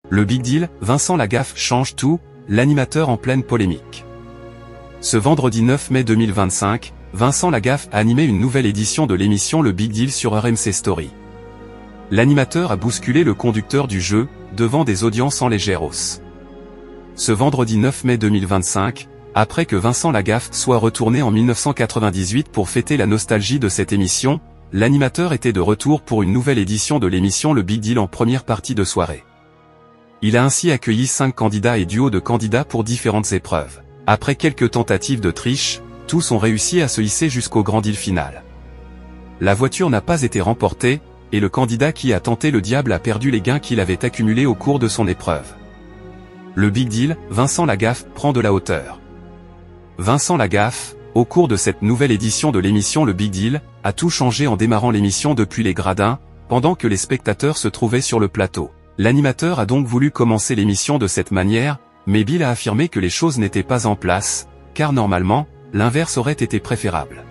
Le Big Deal, Vincent Lagaffe change tout, l'animateur en pleine polémique. Ce vendredi 9 mai 2025, Vincent Lagaffe a animé une nouvelle édition de l'émission Le Big Deal sur RMC Story. L'animateur a bousculé le conducteur du jeu, devant des audiences en légère hausse. Ce vendredi 9 mai 2025, après que Vincent Lagaffe soit retourné en 1998 pour fêter la nostalgie de cette émission, l'animateur était de retour pour une nouvelle édition de l'émission Le Big Deal en première partie de soirée. Il a ainsi accueilli 5 candidats et duos de candidats pour différentes épreuves. Après quelques tentatives de triche, tous ont réussi à se hisser jusqu'au grand deal final. La voiture n'a pas été remportée, et le candidat qui a tenté le diable a perdu les gains qu'il avait accumulés au cours de son épreuve. Le Big Deal, Vincent Lagaffe, prend de la hauteur. Vincent Lagaffe, au cours de cette nouvelle édition de l'émission Le Big Deal, a tout changé en démarrant l'émission depuis les gradins, pendant que les spectateurs se trouvaient sur le plateau. L'animateur a donc voulu commencer l'émission de cette manière, mais Bill a affirmé que les choses n'étaient pas en place, car normalement, l'inverse aurait été préférable.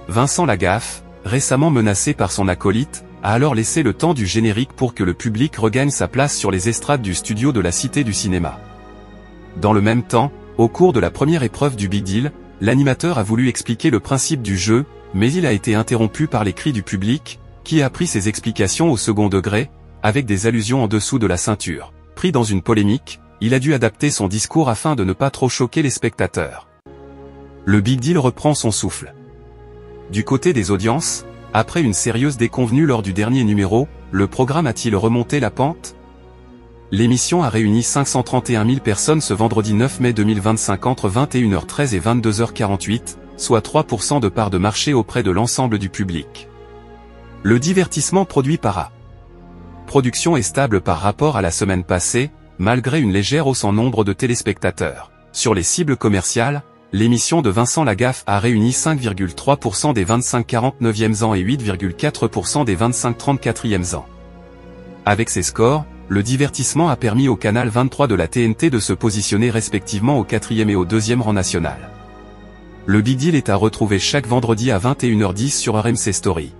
Vincent Lagaffe, récemment menacé par son acolyte, a alors laissé le temps du générique pour que le public regagne sa place sur les estrades du studio de la Cité du Cinéma. Dans le même temps, au cours de la première épreuve du Big Deal, l'animateur a voulu expliquer le principe du jeu, mais il a été interrompu par les cris du public, qui a pris ses explications au second degré, avec des allusions en dessous de la ceinture. Pris dans une polémique, il a dû adapter son discours afin de ne pas trop choquer les spectateurs. Le Big Deal reprend son souffle. Du côté des audiences, après une sérieuse déconvenue lors du dernier numéro, le programme a-t-il remonté la pente? L'émission a réuni 531 000 personnes ce vendredi 9 mai 2025 entre 21h13 et 22h48, soit 3% de part de marché auprès de l'ensemble du public. Le divertissement produit par A. Production est stable par rapport à la semaine passée, malgré une légère hausse en nombre de téléspectateurs. Sur les cibles commerciales, l'émission de Vincent Lagaffe a réuni 5,3% des 25-49e ans et 8,4% des 25-34e ans. Avec ces scores, le divertissement a permis au canal 23 de la TNT de se positionner respectivement au 4e et au 2e rang national. Le Big Deal est à retrouver chaque vendredi à 21h10 sur RMC Story.